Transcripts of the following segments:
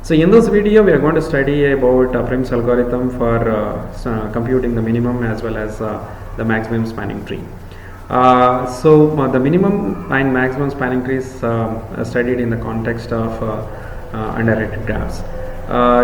So in this video we are going to study about Prim's algorithm for computing the minimum as well as the maximum spanning tree. The minimum and maximum spanning trees are studied in the context of undirected graphs.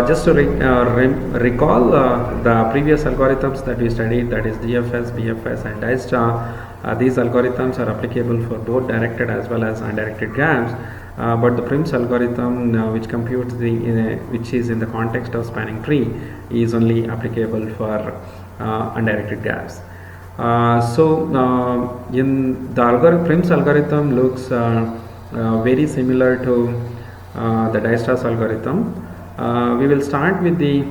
Just to recall the previous algorithms that we studied, that is DFS, BFS and Dijkstra, these algorithms are applicable for both directed as well as undirected graphs. But the Prim's algorithm, which computes which is in the context of spanning tree, is only applicable for undirected graphs. In the Prim's algorithm looks very similar to the Dijkstra's algorithm. We will start with the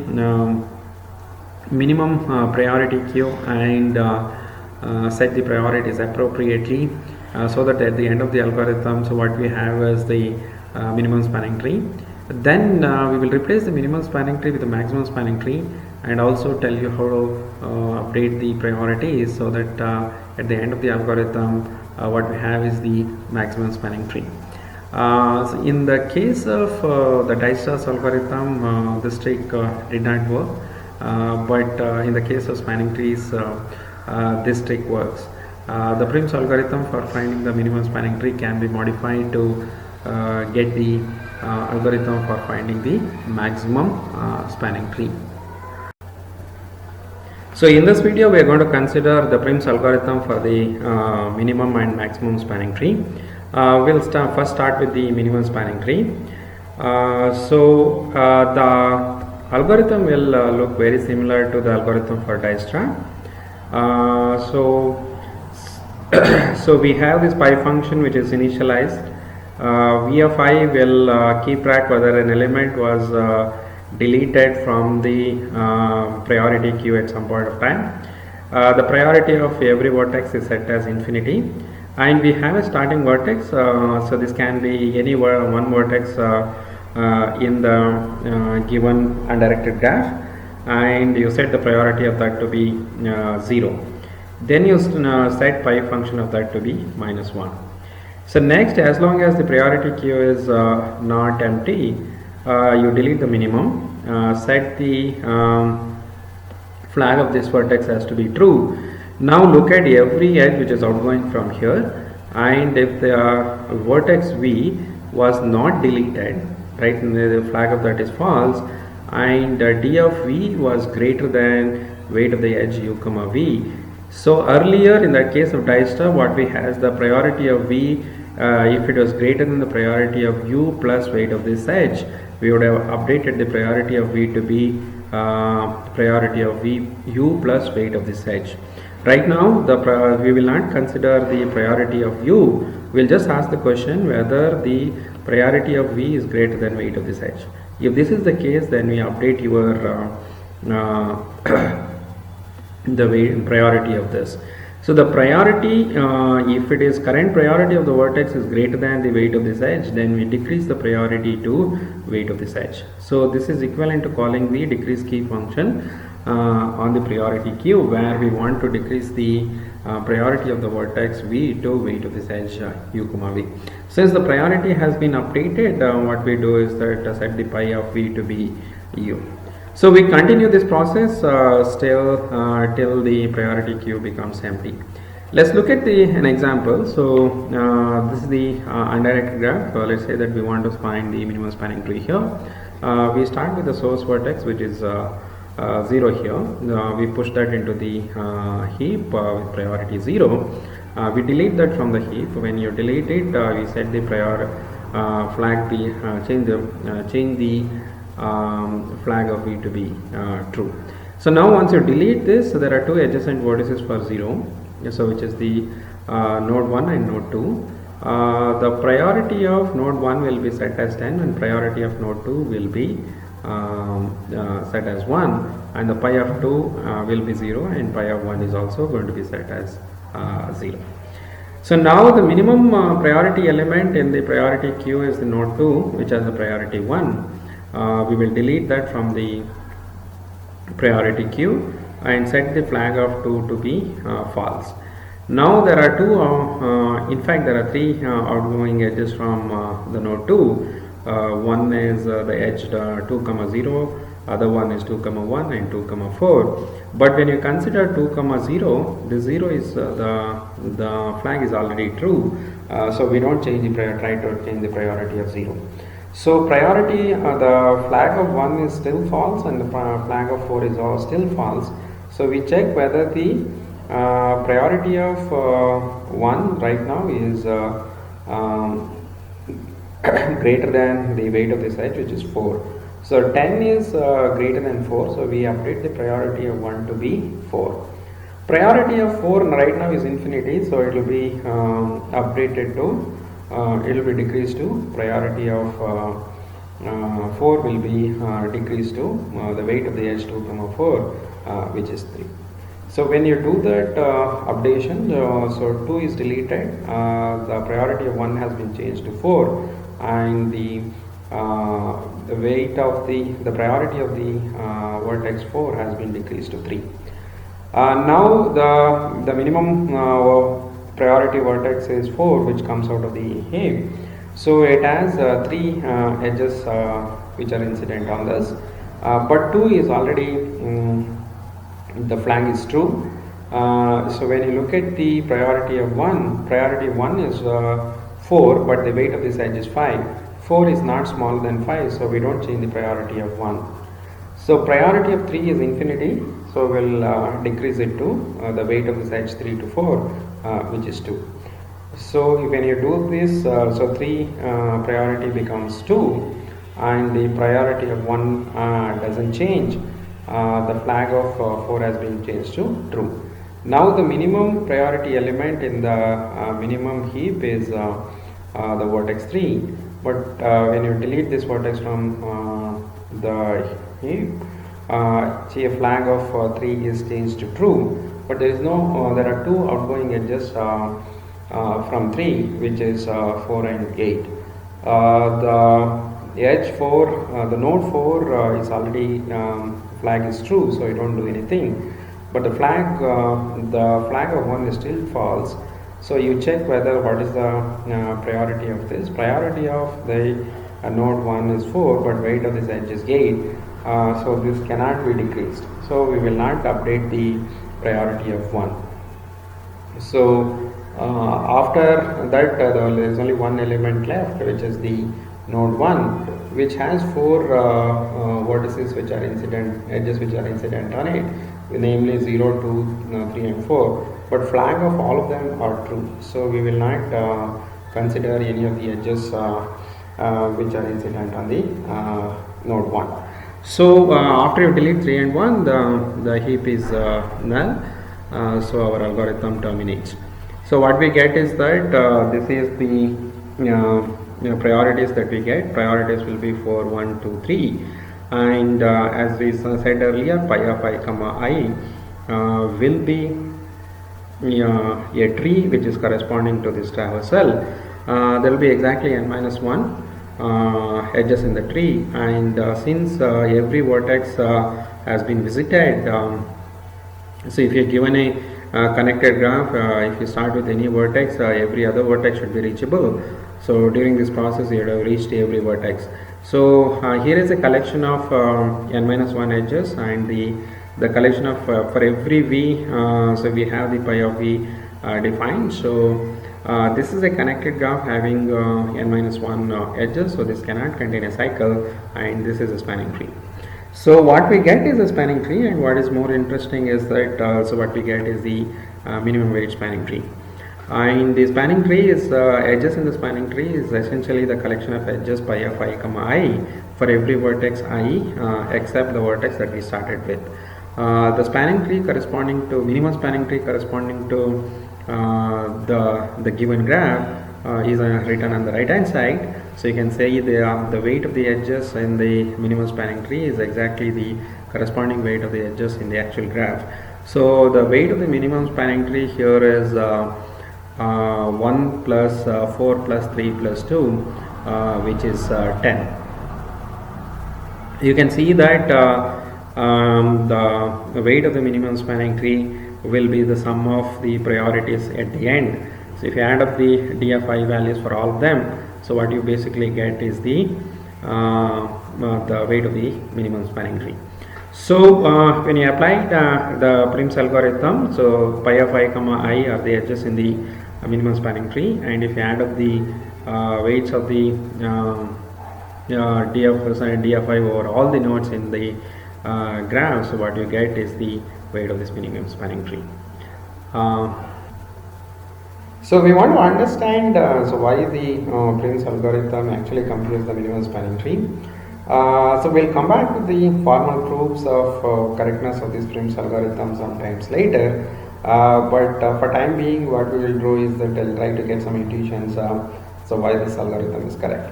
minimum priority queue and set the priorities appropriately. So that at the end of the algorithm, so what we have is the minimum spanning tree. Then we will replace the minimum spanning tree with the maximum spanning tree, and also tell you how to update the priorities, so that at the end of the algorithm what we have is the maximum spanning tree. So in the case of the Dijkstra's algorithm, this trick did not work, but in the case of spanning trees, this trick works. The Prim's algorithm for finding the minimum spanning tree can be modified to get the algorithm for finding the maximum spanning tree. So in this video we are going to consider the Prim's algorithm for the minimum and maximum spanning tree. We'll first start with the minimum spanning tree. The algorithm will look very similar to the algorithm for Dijkstra. So we have this pi function which is initialized. V of I will keep track whether an element was deleted from the priority queue at some point of time. The priority of every vertex is set as infinity, and we have a starting vertex. So this can be any one vertex in the given undirected graph, and you set the priority of that to be 0. Then you set pi function of that to be -1. So next, as long as the priority queue is not empty, you delete the minimum, set the flag of this vertex as to be true. Now look at every edge which is outgoing from here, and if the vertex V was not deleted, right, the flag of that is false, and D of V was greater than weight of the edge U comma V. So earlier in the case of Dijkstra, what we have is the priority of V, if it was greater than the priority of U plus weight of this edge, we would have updated the priority of V to be priority of V U plus weight of this edge. Right now we will not consider the priority of U. We'll just ask the question whether the priority of V is greater than weight of this edge. If this is the case, then we update your the priority of this. So the priority, if it is current priority of the vertex is greater than the weight of this edge, then we decrease the priority to weight of this edge. So this is equivalent to calling the decrease key function on the priority queue, where we want to decrease the priority of the vertex V to weight of this edge U comma V. Since the priority has been updated, what we do is that set the pi of V to be U. So we continue this process till the priority queue becomes empty. Let's look at an example. So this is the undirected graph. Let's say that we want to find the minimum spanning tree here. We start with the source vertex, which is 0 here. We push that into the heap with priority 0. We delete that from the heap. When you delete it, we set the flag, change the flag of V to be true. So now once you delete this, so there are two adjacent vertices for 0, so which is the node 1 and node 2. The priority of node 1 will be set as 10, and priority of node 2 will be set as 1, and the pi of 2 will be 0, and pi of 1 is also going to be set as 0. So now the minimum priority element in the priority queue is the node 2, which has the priority 1. We will delete that from the priority queue and set the flag of 2 to be false. Now there are two, in fact there are three outgoing edges from the node 2. one is the edge 2 comma 0, other one is 2 comma 1 and 2 comma 4. But when you consider 2 comma 0, the 0 is the flag is already true, so we don't change the try to change the priority of 0. So priority, the flag of 1 is still false and the flag of 4 is all still false. So we check whether the priority of 1 right now is greater than the weight of this edge, which is 4. So 10 is greater than 4, so we update the priority of 1 to be 4. Priority of 4 right now is infinity, so it will be updated to it will be decreased to priority of 4 will be decreased to the weight of the edge 2 comma 4, which is 3. So when you do that updation, so 2 is deleted, the priority of 1 has been changed to 4, and the weight of the priority of the vertex 4 has been decreased to 3. Now the minimum priority vertex is 4, which comes out of the heap. So it has 3 edges which are incident on this, but 2 is already the flag is true. So when you look at the priority of 1, priority 1 is 4, but the weight of this edge is 5. 4 is not smaller than 5, so we don't change the priority of 1. So priority of 3 is infinity, so we'll decrease it to the weight of this edge 3 to 4, which is 2. So when you do this, so 3 priority becomes 2, and the priority of 1 doesn't change. The flag of 4 has been changed to true. Now the minimum priority element in the minimum heap is the vertex 3, but when you delete this vertex from the heap, see a flag of 3 is changed to true, but there is no there are 2 outgoing edges from 3, which is 4 and 8. The edge 4, the node 4 is already flag is true, so you don't do anything, but the flag of 1 is still false. So you check whether what is the priority of this. Priority of the node 1 is 4, but weight of this edge is 8, so this cannot be decreased, so we will not update the priority of 1. So after that there is only one element left, which is the node 1, which has 4 vertices which are incident edges which are incident on it, namely 0, 2, 3 and 4, but flag of all of them are true, so we will not consider any of the edges which are incident on the node 1. So after you delete 3 and 1, the heap is null, so our algorithm terminates. So what we get is that this is the priorities that we get. Priorities will be 4, 1, 2, 3, and as we said earlier, pi of I comma I will be a tree which is corresponding to this traversal. There will be exactly n minus 1 edges in the tree, and since every vertex has been visited, so if you are given a connected graph, if you start with any vertex, every other vertex should be reachable. So during this process you have reached every vertex. So here is a collection of n minus 1 edges, and the collection of for every v, so we have the pi of v defined. So this is a connected graph having n minus 1 edges, so this cannot contain a cycle, and this is a spanning tree. So what we get is a spanning tree, and what is more interesting is that so what we get is the minimum weight spanning tree. And the spanning tree is edges in the spanning tree is essentially the collection of edges pi of I comma I for every vertex I except the vertex that we started with. The spanning tree corresponding to minimum spanning tree corresponding to the given graph is written on the right hand side. So you can say the weight of the edges in the minimum spanning tree is exactly the corresponding weight of the edges in the actual graph. So the weight of the minimum spanning tree here is 1 plus 4 plus 3 plus 2, which is 10. You can see that the weight of the minimum spanning tree will be the sum of the priorities at the end. So if you add up the DFI values for all of them, so what you basically get is the the weight of the minimum spanning tree. So when you apply the Prim's algorithm, so pi of I comma I are the edges in the minimum spanning tree, and if you add up the weights of the df over all the nodes in the graph, so what you get is the weight of this minimum spanning tree. So we want to understand so why the Prim's algorithm actually computes the minimum spanning tree. So we'll come back to the formal proofs of correctness of this Prim's algorithm sometimes later. But for time being, what we will do is that I'll try to get some intuitions so why this algorithm is correct.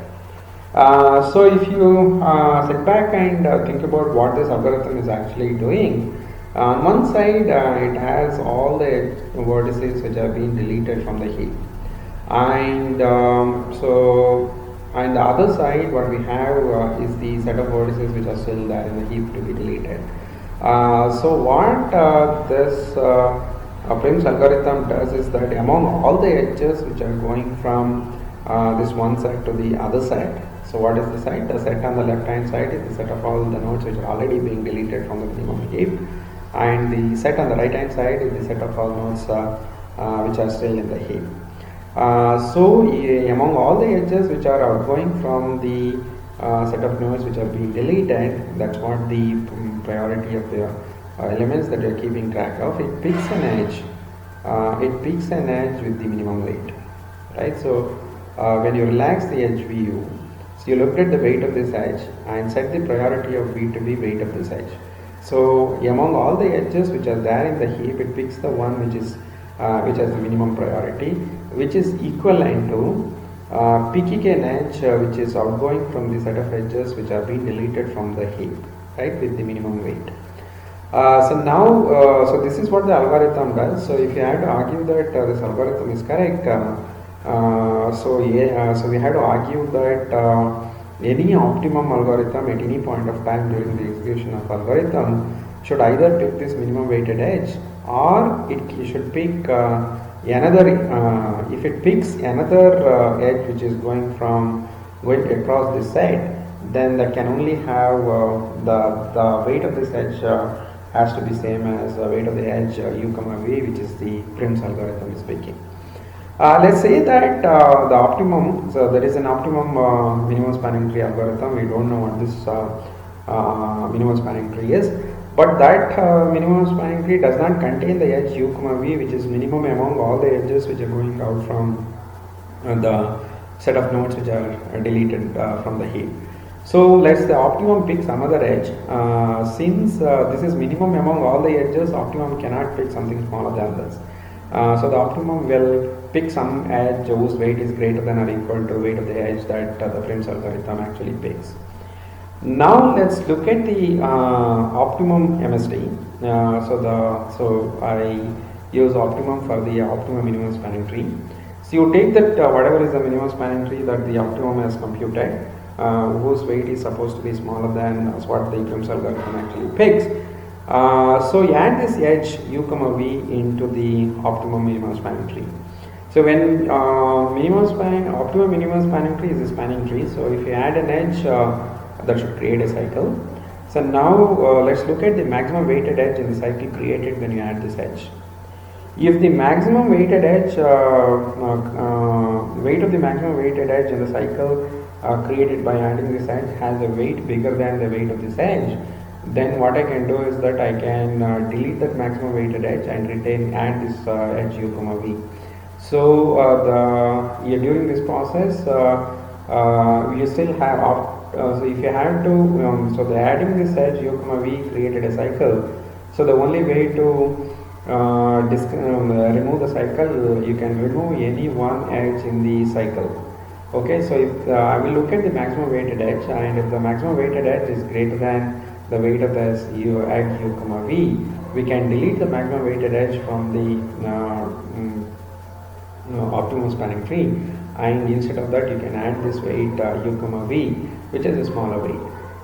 So if you sit back and think about what this algorithm is actually doing, on one side it has all the vertices which have been deleted from the heap, and so on the other side what we have is the set of vertices which are still there in the heap to be deleted. So what this Prim's algorithm does is that among all the edges which are going from this one side to the other side, so what is the set? The set on the left hand side is the set of all the nodes which are already being deleted from the minimum heap, and the set on the right hand side is the set of all nodes which are still in the heap. So among all the edges which are outgoing from the set of nodes which are being deleted, that's what the priority of the elements that you are keeping track of. It picks an edge. It picks an edge with the minimum weight, right? So when you relax the edge view, so you looked at the weight of this edge and set the priority of V to be weight of this edge. So among all the edges which are there in the heap, it picks the one which is which has the minimum priority, which is equivalent to picking an edge which is outgoing from the set of edges which are being deleted from the heap, right, with the minimum weight. So now, so this is what the algorithm does. So if you had to argue that this algorithm is correct, so we had to argue that any optimum algorithm at any point of time during the execution of algorithm should either pick this minimum weighted edge, or it should pick another. If it picks another edge which is going across this side, then that can only have the weight of this edge has to be same as the weight of the edge u comma v, which is the Prim's algorithm is picking. Let's say that the optimum, so there is an optimum minimum spanning tree algorithm. We don't know what this minimum spanning tree is, but that minimum spanning tree does not contain the edge u comma v, which is minimum among all the edges which are going out from the set of nodes which are deleted from the heap. So let's the optimum pick some other edge. Since this is minimum among all the edges, optimum cannot pick something smaller than this. So the optimum will pick some edge whose weight is greater than or equal to weight of the edge that the Prim's algorithm actually picks. Now let's look at the optimum MST. So I use optimum for the optimum minimum spanning tree. So you take that whatever is the minimum spanning tree that the optimum has computed, whose weight is supposed to be smaller than what the Prim's algorithm actually picks. So you add this edge u comma v into the optimum minimum spanning tree. So when optimum minimum spanning tree is a spanning tree, so if you add an edge that should create a cycle. So now let's look at the maximum weighted edge in the cycle created when you add this edge. If the maximum weighted edge, weight of the maximum weighted edge in the cycle created by adding this edge has a weight bigger than the weight of this edge, then what I can do is that I can delete that maximum weighted edge and add this edge u comma v. So during this process, you still have so if you have to so the adding this edge u comma v created a cycle. So the only way to remove the cycle, you can remove any one edge in the cycle. Okay, so if I will look at the maximum weighted edge, and if the maximum weighted edge is greater than the weight of this edge u comma v, we can delete the maximum weighted edge from the optimum spanning tree, and instead of that you can add this weight u comma v, which is a smaller weight.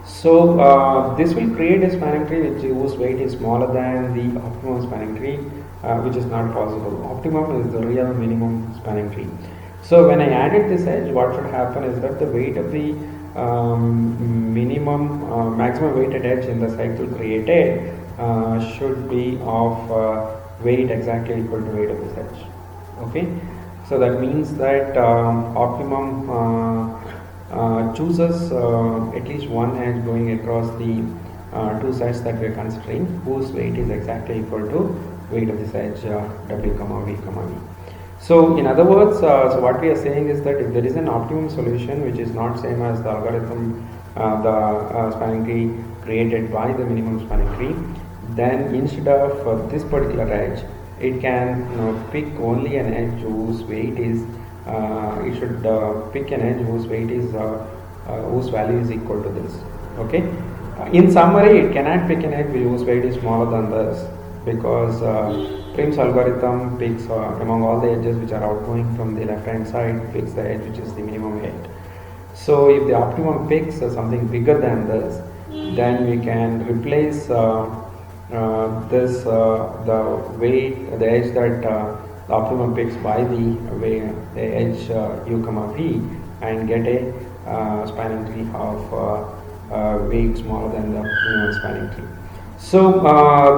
So this will create a spanning tree whose weight is smaller than the optimum spanning tree, which is not possible. Optimum is the real minimum spanning tree. So when I added this edge, what should happen is that the weight of the maximum weighted edge in the cycle created should be of weight exactly equal to weight of this edge. Okay, so that means that optimum chooses at least one edge going across the two sides that we are considering, whose weight is exactly equal to weight of this edge w comma v comma v. So in other words, so what we are saying is that if there is an optimum solution which is not same as the algorithm, the spanning tree created by the minimum spanning tree, then instead of this particular edge, it can pick only an edge whose weight is, it should pick an edge whose weight is, whose value is equal to this. Okay. In summary, it cannot pick an edge whose weight is smaller than this, because Prim's algorithm picks among all the edges which are outgoing from the left hand side, picks the edge which is the minimum weight. So if the optimum picks something bigger than this, then we can replace this the weight, the edge that the optimum picks by the edge u comma v, and get a spanning tree of weight smaller than the spanning tree. So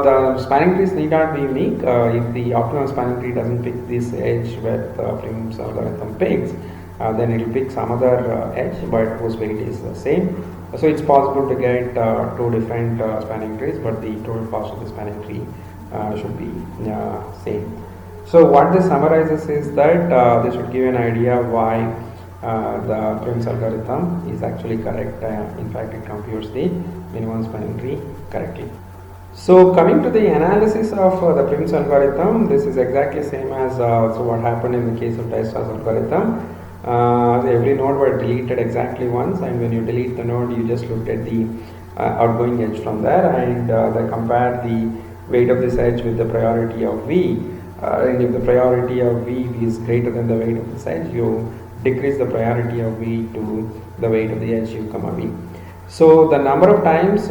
the spanning trees need not be unique. If the optimum spanning tree doesn't pick this edge with Prim's algorithm picks, then it will pick some other edge but whose weight is the same. So it's possible to get two different spanning trees, but the total cost of the spanning tree should be same. So what this summarizes is that this should give an idea why the Prim's algorithm is actually correct. In fact, it computes the minimum spanning tree correctly. So coming to the analysis of the Prim's algorithm, this is exactly same as so what happened in the case of Dijkstra's algorithm. Every node were deleted exactly once, and when you delete the node, you just looked at the outgoing edge from there, and they compared the weight of this edge with the priority of v. And if the priority of v is greater than the weight of this edge, you decrease the priority of v to the weight of the edge u comma v. So the number of times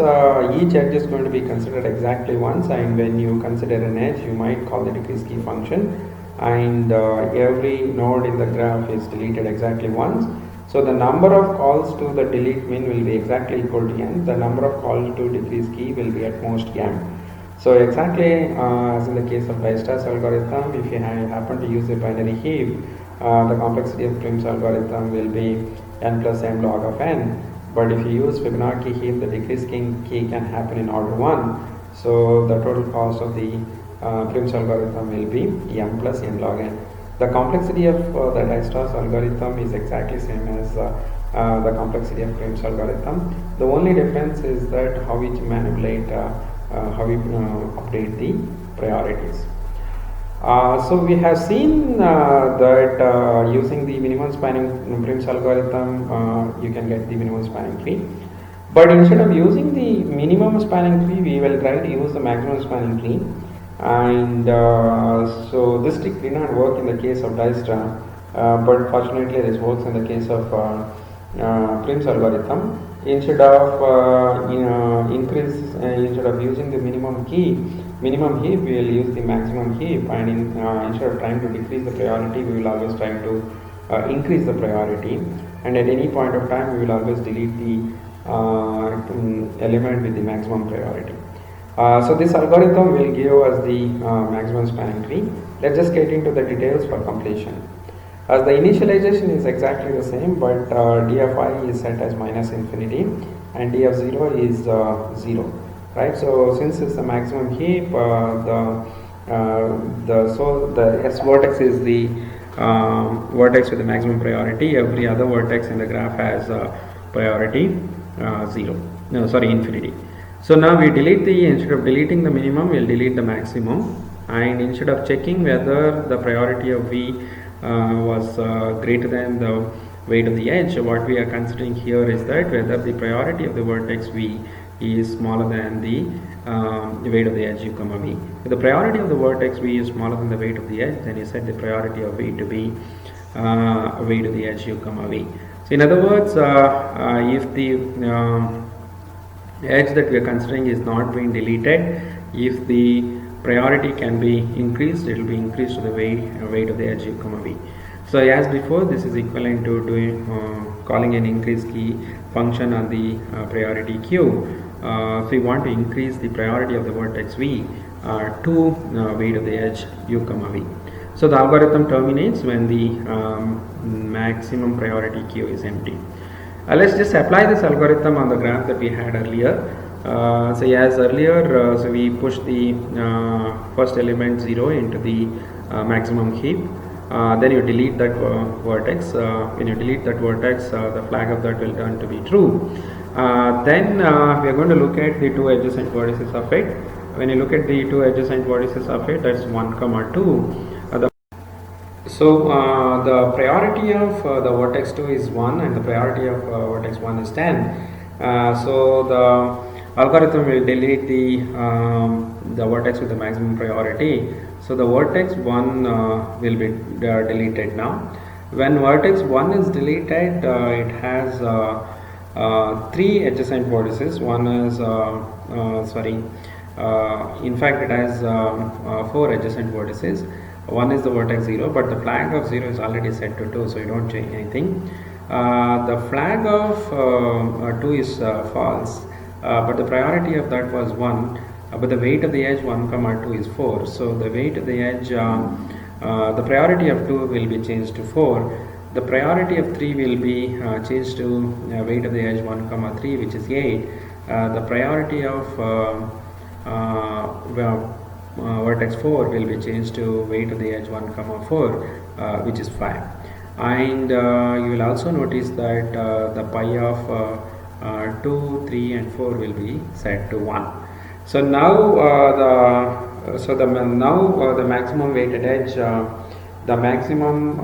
each edge is going to be considered exactly once, and when you consider an edge, you might call the decrease key function, and every node in the graph is deleted exactly once. So the number of calls to the delete min will be exactly equal to n. The number of calls to decrease key will be at most m. So exactly as in the case of Dijkstra's algorithm, if you happen to use a binary heap, the complexity of Prim's algorithm will be n plus m log of n. But if you use Fibonacci heap, the decrease key can happen in order 1. So the total cost of the Prim's algorithm will be m plus n log n. The complexity of the Dijkstra's algorithm is exactly same as the complexity of Prim's algorithm. The only difference is that how we manipulate, how we update the priorities. So we have seen that using the minimum spanning Prim's algorithm, you can get the minimum spanning tree. But instead of using the minimum spanning tree, we will try to use the maximum spanning tree. And so this trick did not work in the case of Dijkstra, but fortunately this works in the case of Prim's algorithm. Instead of instead of using the minimum heap, we will use the maximum heap, and instead of trying to decrease the priority, we will always try to increase the priority, and at any point of time we will always delete the element with the maximum priority. So this algorithm will give us the maximum spanning tree. Let's just get into the details for completion. As the initialization is exactly the same, but d of I is set as minus infinity and d of 0 is 0, right? So since it's the maximum heap, the S vertex is the vertex with the maximum priority. Every other vertex in the graph has priority 0. No, sorry, infinity. So now we delete instead of deleting the minimum, we'll delete the maximum, and instead of checking whether the priority of v was greater than the weight of the edge, what we are considering here is that whether the priority of the vertex v is smaller than the weight of the edge u comma v. If the priority of the vertex v is smaller than the weight of the edge, then you set the priority of v to be weight of the edge u comma v. So in other words, if the edge that we are considering is not being deleted, if the priority can be increased, it will be increased to the weight of the edge u comma v. So as before, this is equivalent to doing calling an increase key function on the priority queue, if we want to increase the priority of the vertex v to weight of the edge u comma v. So the algorithm terminates when the maximum priority queue is empty. Let's just apply this algorithm on the graph that we had earlier. So as earlier, so we push the first element 0 into the maximum heap. Then you delete that vertex. When you delete that vertex, the flag of that will turn to be true. Then we are going to look at the two adjacent vertices of it. When you look at the two adjacent vertices of it, that's 1 comma 2. So the priority of the vertex 2 is 1 and the priority of vertex 1 is 10. So the algorithm will delete the vertex with the maximum priority. So the vertex 1 will be deleted now. When vertex 1 is deleted, it has 3 adjacent vertices. One is in fact it has 4 adjacent vertices. One is the vertex 0, but the flag of 0 is already set to 2, so you don't change anything. The flag of 2 is false, but the priority of that was 1, but the weight of the edge 1 comma 2 is 4. So the weight of the edge, the priority of 2 will be changed to 4. The priority of 3 will be changed to weight of the edge 1 comma 3, which is 8. The priority of vertex 4 will be changed to weight of the edge 1 comma 4, which is 5. And you will also notice that the pi of 2, 3 and 4 will be set to 1. So now the maximum weighted edge, the maximum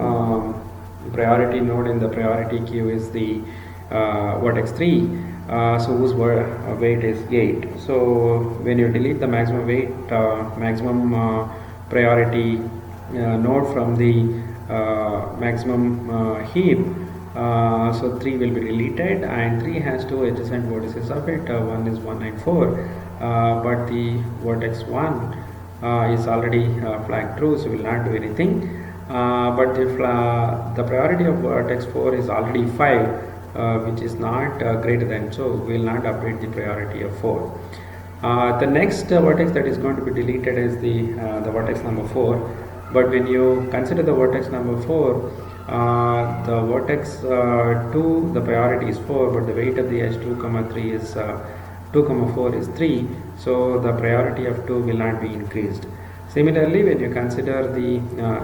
priority node in the priority queue is the vertex 3, so whose weight is 8. So when you delete the maximum weight, maximum priority node from the maximum heap, so 3 will be deleted, and 3 has 2 adjacent vertices of it. One is 1 and 4, but the vertex 1 is already flagged true, so will not do anything. But if the priority of vertex 4 is already 5, which is not greater than, so we will not update the priority of 4. The next vertex that is going to be deleted is the vertex number 4. But when you consider the vertex number 4, the vertex 2, the priority is 4, but the weight of the edge 2 comma 3 is 2 comma 4 is 3, so the priority of 2 will not be increased. Similarly, when you consider the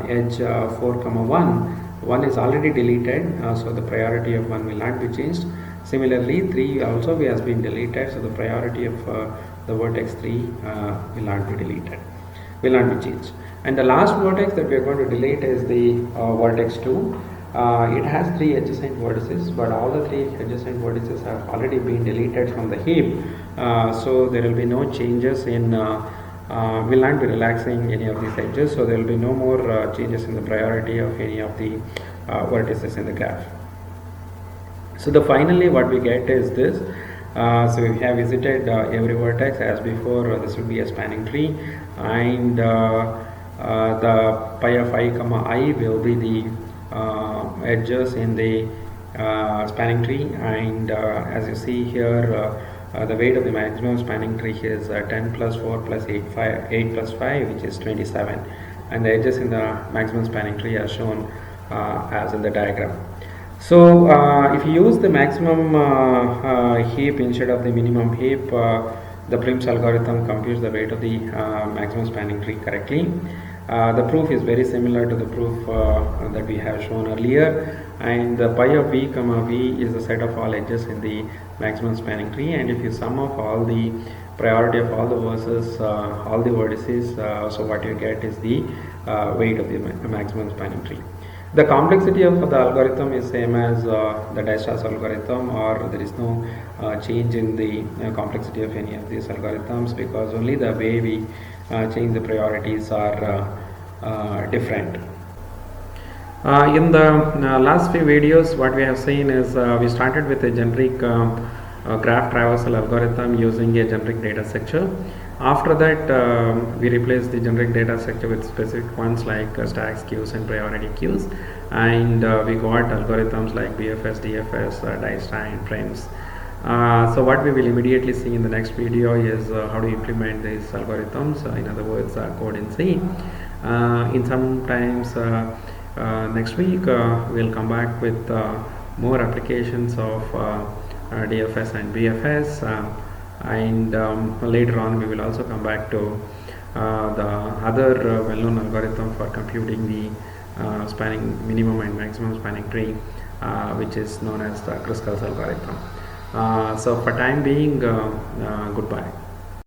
edge 4 comma 1 is already deleted, so the priority of 1 will not be changed. Similarly, 3 also has been deleted, so the priority of the vertex 3 will not be deleted, will not be changed. And the last vertex that we are going to delete is the vertex 2. It has 3 adjacent vertices, but all the 3 adjacent vertices have already been deleted from the heap, so there will be no changes in will not be relaxing any of these edges, so there will be no more changes in the priority of any of the vertices in the graph. So finally what we get is this. So we have visited every vertex as before. This will be a spanning tree, and the pi of I comma I will be the edges in the spanning tree, and as you see here, the weight of the maximum spanning tree is 10 plus 4 plus 8 plus 5, which is 27, and the edges in the maximum spanning tree are shown as in the diagram. So if you use the maximum heap instead of the minimum heap, the Prim's algorithm computes the weight of the maximum spanning tree correctly. The proof is very similar to the proof that we have shown earlier, and the pi of v comma v is the set of all edges in the maximum spanning tree, and if you sum up all the priority of all the versus all the vertices, so what you get is the weight of the maximum spanning tree. The complexity of the algorithm is same as the Dijkstra's algorithm, or there is no change in the complexity of any of these algorithms, because only the way we change the priorities are different. In the last few videos, what we have seen is we started with a generic graph traversal algorithm using a generic data structure. After that, we replaced the generic data structure with specific ones like stacks, queues and priority queues, and we got algorithms like BFS, DFS, Dijkstras, Prims. So what we will immediately see in the next video is how to implement these algorithms, in other words code in C. In sometimes next week we'll come back with more applications of DFS and BFS, and later on we will also come back to the other well-known algorithm for computing the spanning minimum and maximum spanning tree, which is known as the Kruskal's algorithm. So for time being, goodbye.